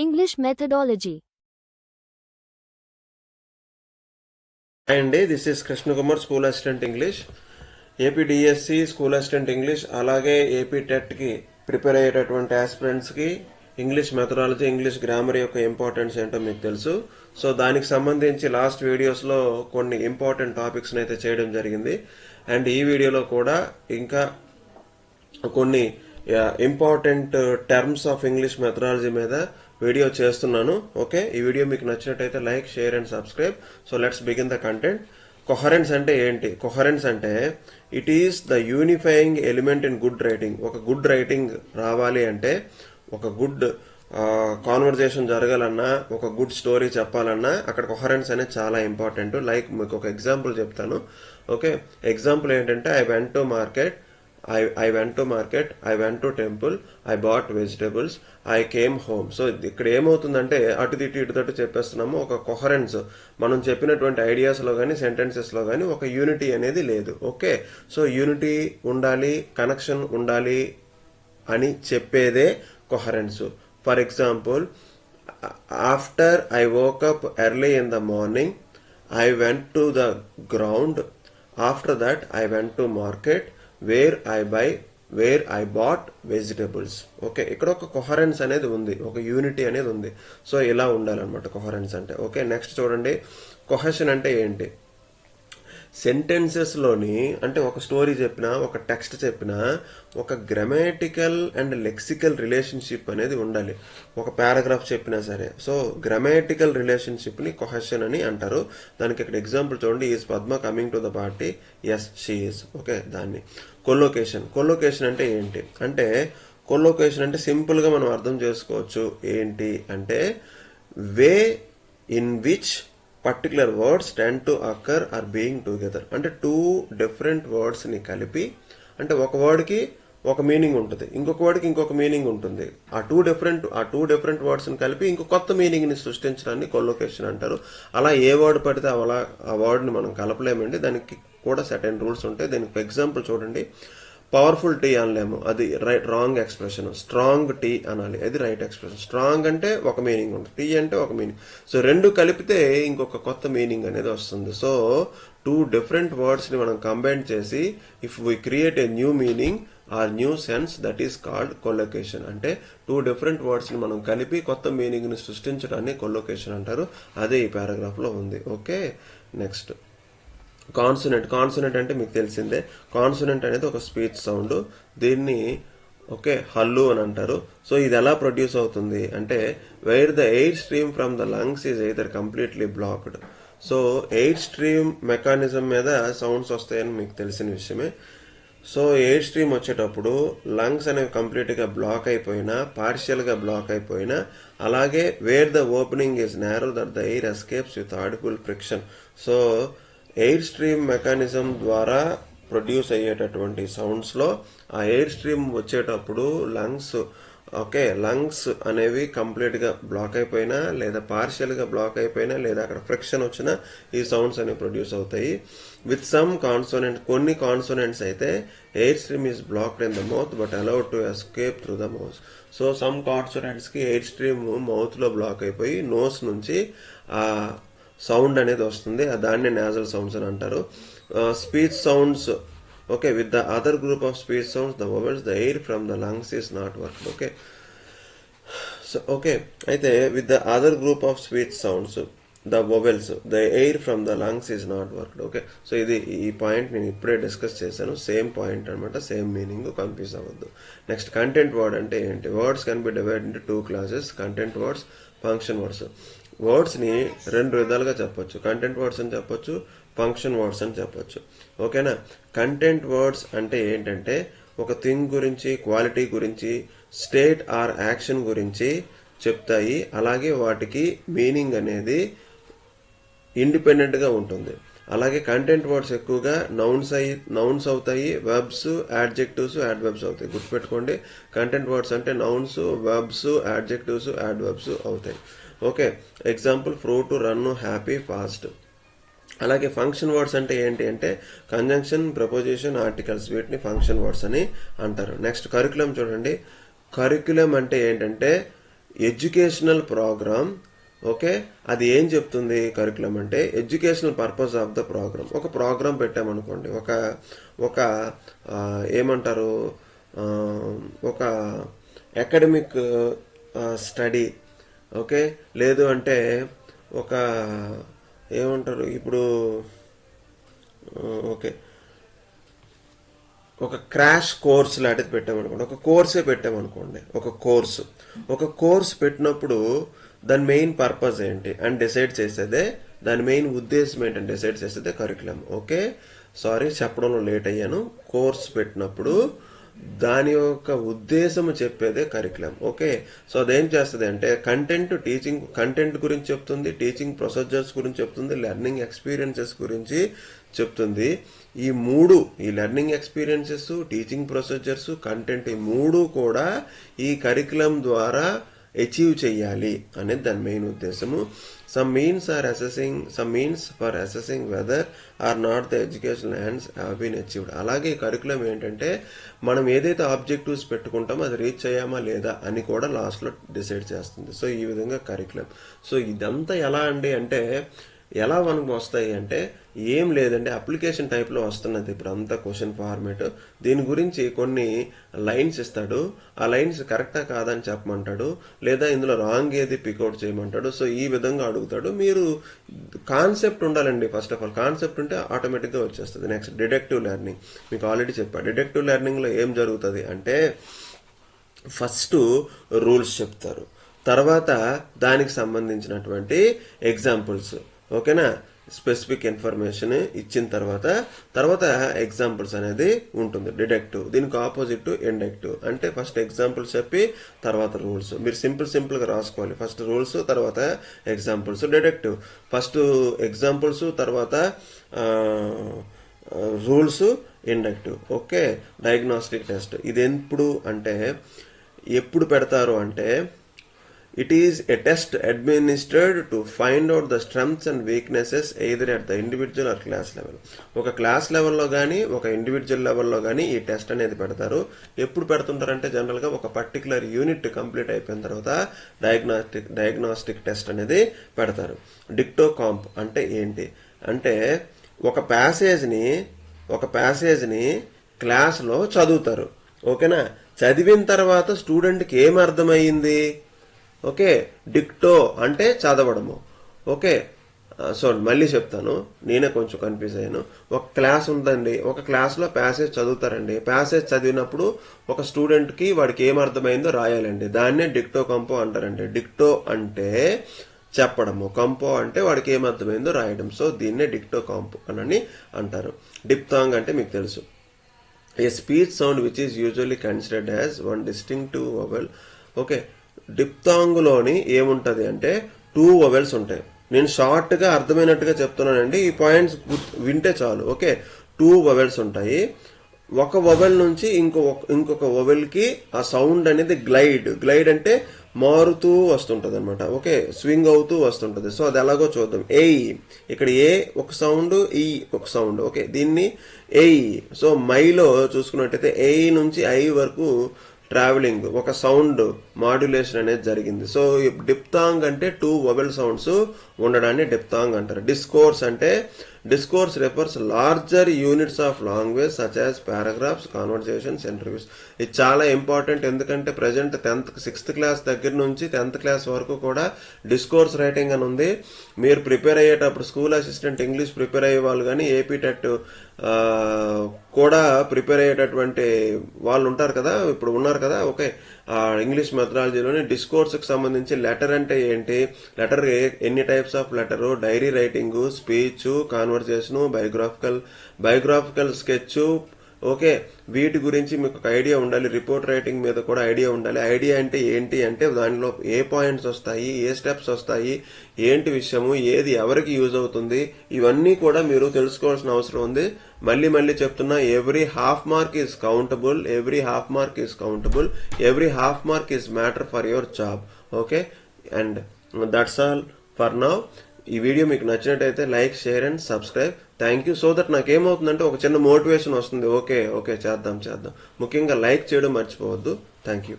English methodology. అండి this is Krishna Kumar, school assistant English. AP DSC school assistant English, అలాగే AP టెట్కి prepare అయ్యేటటువంటి ఆస్పిరెంట్స్కి ఇంగ్లీష్ మెథడాలజీ, ఇంగ్లీష్ గ్రామర్ యొక్క ఇంపార్టెన్స్ ఏంటో మీకు తెలుసు. సో దానికి సంబంధించి లాస్ట్ వీడియోస్లో కొన్ని ఇంపార్టెంట్ టాపిక్స్ని అయితే చేయడం జరిగింది. అండ్ ఈ వీడియోలో కూడా ఇంకా కొన్ని important terms of English methodology మీద వీడియో చేస్తున్నాను. ఓకే, ఈ వీడియో మీకు నచ్చినట్టయితే like, share and subscribe. So let's begin the content. Coherence అంటే ఏంటి? కొహరెన్స్ అంటే it is the unifying element in good writing. ఒక గుడ్ రైటింగ్ రావాలి అంటే, ఒక గుడ్ కాన్వర్జేషన్ జరగాలన్నా, ఒక గుడ్ స్టోరీ చెప్పాలన్నా అక్కడ కొహరెన్స్ అనేది చాలా ఇంపార్టెంట్. లైక్ మీకు ఒక ఎగ్జాంపుల్ చెప్తాను. ఓకే, ఎగ్జాంపుల్ ఏంటంటే I went to market, I went to temple, I bought vegetables, I came home. So ఇక్కడ ఏమవుతుందంటే అటు ఇటు చెప్పేస్తున్నాము. ఒక కొహరెన్స్, మనం చెప్పినటువంటి ఐడియాస్ లో కానీ సెంటెన్సెస్ లో కానీ ఒక యూనిటీ అనేది లేదు. ఓకే, సో యూనిటీ ఉండాలి, కనెక్షన్ ఉండాలి అని చెప్పేదే coherence. For example, after I woke up early in the morning, I went to the ground, after that I went to market where I bought vegetables. Okay, ఇక్కడ ఒక coherence అనేది ఉంది, ఒక unity అనేది ఉంది. సో ఇలా ఉండాలన్నమాట కొహరెన్స్ అంటే. ఓకే, నెక్స్ట్ చూడండి, కొహెషన్ అంటే ఏంటి? సెంటెన్సెస్ లోని, అంటే ఒక స్టోరీ చెప్పినా, ఒక టెక్స్ట్ చెప్పినా, ఒక గ్రామటికల్ అండ్ లెక్సికల్ రిలేషన్షిప్ అనేది ఉండాలి. ఒక పారాగ్రాఫ్ చెప్పినా సరే. సో గ్రామటికల్ రిలేషన్షిప్ ని కొహెషన్ అని అంటారు. దానికి ఇక్కడ ఎగ్జాంపుల్ చూడండి, is Padma coming to the party? Yes, she is. Okay, దాన్ని. కొలోకేషన్ అంటే ఏంటి అంటే, కొలోకేషన్ అంటే సింపుల్ గా మనం అర్థం చేసుకోవచ్చు. ఏంటి అంటే, way in which particular words tend to occur or being together. అంటే టూ డిఫరెంట్ వర్డ్స్ ని కలిపి, అంటే ఒక వర్డ్ కి ఒక మీనింగ్ ఉంటుంది, ఇంకొక వర్డ్ కి ఇంకొక మీనింగ్ ఉంటుంది. ఆ టూ డిఫరెంట్ వర్డ్స్ ని కలిపి ఇంకో కొత్త మీనింగ్ ని సృష్టించడాన్ని కొలోకేషన్ అంటారు. అలా ఏ వర్డ్ పడితే అలా ఆ వర్డ్ ని మనం కలపలేమండి, దానికి కూడా సర్టెన్ రూల్స్ ఉంటాయి. దీనికి ఎగ్జాంపుల్ చూడండి, పవర్ఫుల్ టీ అనలేము, అది రాంగ్ ఎక్స్ప్రెషన్. స్ట్రాంగ్ టీ అనాలి, అది రైట్ ఎక్స్ప్రెషన్. స్ట్రాంగ్ అంటే ఒక మీనింగ్ ఉంటుంది, టీ అంటే ఒక మీనింగ్. సో రెండు కలిపితే ఇంకొక కొత్త మీనింగ్ అనేది వస్తుంది. సో టూ డిఫరెంట్ వర్డ్స్ ని మనం కంబైన్ చేసి if we create a new meaning or new sense, that is called collocation. అంటే టూ డిఫరెంట్ వర్డ్స్ ని మనం కలిపి కొత్త మీనింగ్ ని సృష్టించడాన్ని కొలోకేషన్ అంటారు. అదే ఈ పారాగ్రాఫ్ లో ఉంది. ఓకే, నెక్స్ట్ కాన్సోనెంట్ అంటే మీకు తెలిసిందే. కాన్సోనెంట్ అనేది ఒక స్పీచ్ సౌండ్. దీన్ని ఓకే హల్లు అని అంటారు. సో ఇది ఎలా ప్రొడ్యూస్ అవుతుంది అంటే, wire the air stream from the lungs is either completely blocked. So air stream mechanism మీద సౌండ్స్ వస్తాయని మీకు తెలిసిన విషయమే. సో ఎయిర్ స్ట్రీమ్ వచ్చేటప్పుడు లంగ్స్ అనేవి కంప్లీట్ గా బ్లాక్ అయిపోయినా, పార్షియల్ గా బ్లాక్ అయిపోయినా, అలాగే wear the opening is narrow that the air escapes with audible friction. So air stream mechanism ద్వారా ప్రొడ్యూస్ అయ్యేటటువంటి సౌండ్స్ లో ఆ ఎయిర్ స్ట్రీమ్ వచ్చేటప్పుడు లంగ్స్ అనేవి కంప్లీట్ గా బ్లాక్ అయిపోయినా, లేదా పార్షియల్ గా బ్లాక్ అయిపోయినా, లేదా అక్కడ ఫ్రిక్షన్ వచ్చినా ఈ సౌండ్స్ అనేవి ప్రొడ్యూస్ అవుతాయి. విత్ సమ్ కాన్సోనెంట్, కొన్ని కాన్సోనెంట్స్ అయితే air stream is blocked in the mouth but allowed to escape through the mouth. So some consonants కి ఎయిర్ స్ట్రీమ్ మౌత్ లో బ్లాక్ అయిపోయి నోస్ నుంచి ఆ సౌండ్ అనేది వస్తుంది, దాన్ని నేజల్ సౌండ్స్ అని అంటారు. Speech sounds, okay, with the other group of speech sounds the vowels the air from the lungs is not work. Okay, so okay, అయితే with the other group of speech sounds the vowels the air from the lungs is not worked. Okay, so ఈ point నేను ఇప్పుడే discuss చేశాను, same point అనమాట, same meaning, confuse అవ్వద్దు. Next content word అంటే ఏంటి? Words can be divide into two classes, content words, function words. Words ని రెండు విధాలుగా చెప్పొచ్చు, కంటెంట్ వర్డ్స్ అని చెప్పొచ్చు, ఫంక్షన్ వర్డ్స్ అని చెప్పొచ్చు. ఓకేనా? కంటెంట్ వర్డ్స్ అంటే ఏంటంటే ఒక థింగ్ గురించి, క్వాలిటీ గురించి, స్టేట్ ఆర్ యాక్షన్ గురించి చెప్తాయి. అలాగే వాటికి మీనింగ్ అనేది ఇండిపెండెంట్ గా ఉంటుంది. అలాగే కంటెంట్ వర్డ్స్ ఎక్కువగా నౌన్స్ అవుతాయి, వెర్బ్స్, యాడ్జెక్టివ్స్, యాడ్వర్బ్స్ అవుతాయి. గుర్తుపెట్టుకోండి, కంటెంట్ వర్డ్స్ అంటే నౌన్స్, వెర్బ్స్, యాడ్జెక్టివ్స్, యాడ్వర్బ్స్ అవుతాయి. Okay, example fruit, run, happy, fast. అలాగే ఫంక్షన్ వర్డ్స్ అంటే ఏంటి అంటే కంజంక్షన్, ప్రపోజిషన్, ఆర్టికల్స్, వీటిని ఫంక్షన్ వర్డ్స్ అని అంటారు. నెక్స్ట్ కరికులం చూడండి. కరికులం అంటే ఏంటంటే ఎడ్యుకేషనల్ ప్రోగ్రామ్. ఓకే, అది ఏం చెప్తుంది కరికులం అంటే educational purpose of the program. ఒక ప్రోగ్రామ్ పెట్టామనుకోండి, ఒక ఒక ఏమంటారు, ఒక అకాడమిక్ స్టడీ, ఓకే, లేదు అంటే ఒక ఏమంటారు ఇప్పుడు, ఓకే, ఒక క్రాష్ కోర్స్ లాంటిది పెట్టామనుకోండి, ఒక కోర్సే పెట్టామనుకోండి, ఒక కోర్స్ పెట్టినప్పుడు దాని మెయిన్ పర్పస్ ఏంటి అని డిసైడ్ చేసేదే, దాని మెయిన్ ఉద్దేశం ఏంటని డిసైడ్ చేసేదే కరికులం. ఓకే, సారీ చెప్పడంలో లేట్ అయ్యాను. కోర్స్ పెట్టినప్పుడు దాని యొక్క ఉద్దేశం చెప్పేదే కరికులం. ఓకే, సో అదేం చేస్తుంది అంటే టీచింగ్ కంటెంట్ గురించి చెప్తుంది, టీచింగ్ ప్రొసీజర్స్ గురించి చెప్తుంది, లెర్నింగ్ ఎక్స్పీరియన్సెస్ గురించి చెప్తుంది. ఈ learning experiences, teaching procedures, content, ఈ మూడు కూడా ఈ కరికులం ద్వారా అచీవ్ చేయాలి అనేది దాని మెయిన్ ఉద్దేశము. Some means for assessing whether or not the educational aims have been achieved. అలాగే కరికులం ఏంటంటే మనం ఏదైతే ఆబ్జెక్టివ్స్ పెట్టుకుంటామో అది రీచ్ అయ్యామా లేదా అని కూడా లాస్ట్లో డిసైడ్ చేస్తుంది. సో ఈ విధంగా కరికులం. సో ఇదంతా ఎలా అండి అంటే ఎలా మనకు వస్తాయి అంటే ఏం లేదండి, అప్లికేషన్ టైప్లో వస్తున్నది ఇప్పుడు అంతా క్వశ్చన్ ఫార్మేట్. దీని గురించి కొన్ని లైన్స్ ఇస్తాడు, ఆ లైన్స్ కరెక్టా కాదని చెప్పమంటాడు, లేదా ఇందులో రాంగ్ ఏది పికౌట్ చేయమంటాడు. సో ఈ విధంగా అడుగుతాడు. మీరు కాన్సెప్ట్ ఉండాలండి. ఫస్ట్ ఆఫ్ ఆల్ కాన్సెప్ట్ ఉంటే ఆటోమేటిక్గా వచ్చేస్తుంది. నెక్స్ట్ డిడక్టివ్ లెర్నింగ్, మీకు ఆల్రెడీ చెప్పాను. డిడక్టివ్ లెర్నింగ్లో ఏం జరుగుతుంది అంటే ఫస్ట్ రూల్స్ చెప్తారు, తర్వాత దానికి సంబంధించినటువంటి ఎగ్జాంపుల్స్, ఓకేనా, స్పెసిఫిక్ ఇన్ఫర్మేషన్ ఇచ్చిన తర్వాత ఎగ్జాంపుల్స్ అనేది ఉంటుంది. డిడక్టివ్, దీనికి ఆపోజిట్ ఇండక్టివ్. అంటే ఫస్ట్ ఎగ్జాంపుల్స్ చెప్పి తర్వాత రూల్స్. మీరు సింపుల్ గా రాసుకోవాలి. ఫస్ట్ రూల్స్, తర్వాత ఎగ్జాంపుల్స్. డిడక్టివ్ ఫస్ట్ ఎగ్జాంపుల్స్, తర్వాత rules, inductive. Okay, diagnostic test ఇది ఎప్పుడు పెడతారు అంటే it is a test administered to find out the strengths and weaknesses either at the individual or class level. ఒక class లెవెల్లో కానీ ఒక ఇండివిజువల్ లెవెల్లో కానీ ఈ టెస్ట్ అనేది పెడతారు. ఎప్పుడు పెడుతుంటారంటే జనరల్గా ఒక పర్టికులర్ యూనిట్ కంప్లీట్ అయిపోయిన తర్వాత డయాగ్నోస్టిక్ టెస్ట్ అనేది పెడతారు. డిక్టో కాంప్ అంటే ఏంటి అంటే ఒక ప్యాసేజ్ని క్లాస్లో చదువుతారు. ఓకేనా, చదివిన తర్వాత స్టూడెంట్కి ఏం అర్థమైంది? ఓకే, డిక్టో అంటే చదవడము. ఓకే, సో మళ్ళీ చెప్తాను, నేనే కొంచెం కన్ఫ్యూజ్ అయ్యాను. ఒక క్లాస్ ఉందండి, ఒక క్లాస్లో ప్యాసేజ్ చదువుతారండి. ప్యాసేజ్ చదివినప్పుడు ఒక స్టూడెంట్కి వాడికి ఏం అర్థమైందో రాయాలండి. దాన్నే డిక్టో కంపో అంటారండి. డిక్టో అంటే చెప్పడము, కంపో అంటే వాడికి ఏం అర్థమైందో రాయడం. సో దీన్నే డిక్టో కాంపో అని అంటారు. డిప్థాంగ్ అంటే మీకు తెలుసు, a speech sound which is usually considered as one distinctive vowel. Okay, డిప్థాంగ్లోని ఏముంటది అంటే 2 వవెల్స్ ఉంటాయి. నేను షార్ట్ గా అర్థమైనట్టుగా చెప్తున్నానండి, ఈ పాయింట్స్ వింటే చాలు. ఓకే, 2 వవెల్స్ ఉంటాయి. ఒక వవెల్ నుంచి ఇంకొక వవెల్ కి ఆ సౌండ్ అనేది గ్లైడ్ అంటే మారుతూ వస్తుంటది అనమాట. ఓకే, స్వింగ్ అవుతూ వస్తుంటది. సో అది ఎలాగో చూద్దాం. ఇక్కడ ఏ ఒక సౌండ్, ఈ ఒక సౌండ్. ఓకే, దీన్ని సో మైలో చూసుకున్నట్టయితే నుంచి ఐ వరకు ట్రావెలింగ్, ఒక సౌండ్ మాడ్యులేషన్ అనేది జరిగింది. సో డిప్థాంగ్ అంటే 2 వవెల్ సౌండ్స్ ఉండడాన్ని డిప్థాంగ్ అంటారు. Discourse refers larger units of language such as paragraphs, conversations, interviews. ఇది చాలా ఇంపార్టెంట్, ఎందుకంటే ప్రజెంట్ 6th క్లాస్ దగ్గర నుంచి 10th క్లాస్ వరకు కూడా డిస్కోర్స్ రైటింగ్ అని ఉంది. మీరు ప్రిపేర్ అయ్యేటప్పుడు స్కూల్ అసిస్టెంట్ ఇంగ్లీష్ ప్రిపేర్ అయ్యే వాళ్ళు కానీ, ఏపీ టెట్ కూడా ప్రిపేర్ అయ్యేటటువంటి వాళ్ళు ఉంటారు కదా, ఇప్పుడు ఉన్నారు కదా. ఓకే, ఇంగ్లీష్ మెథడాలజీలోని డిస్కోర్స్ కి సంబంధించి లెటర్ అంటే ఏంటి, లెటర్ ఎన్ని types of letter, diary writing, speech, conversation, biographical sketch. Okay, వీటి గురించి మీకు ఒక ఐడియా ఉండాలి. రిపోర్ట్ రైటింగ్ మీద కూడా ఐడియా ఉండాలి. ఐడియా అంటే ఏంటి అంటే దానిలో ఏ పాయింట్స్ వస్తాయి, ఏ స్టెప్స్ వస్తాయి, ఏంటి విషయము, ఏది ఎవరికి యూజ్ అవుతుంది, ఇవన్నీ కూడా మీరు తెలుసుకోవాల్సిన అవసరం ఉంది. మళ్ళీ చెప్తున్నా, every half mark is countable, every half mark is matter for your job. Okay, and that's all for now. ఈ వీడియో మీకు నచ్చినట్టయితే like, share and subscribe. Thank you. So that నాకేమవుతుందంటే ఒక చిన్న మోటివేషన్ వస్తుంది. ఓకే చేద్దాం. ముఖ్యంగా లైక్ చేయడం మర్చిపోవద్దు. Thank you.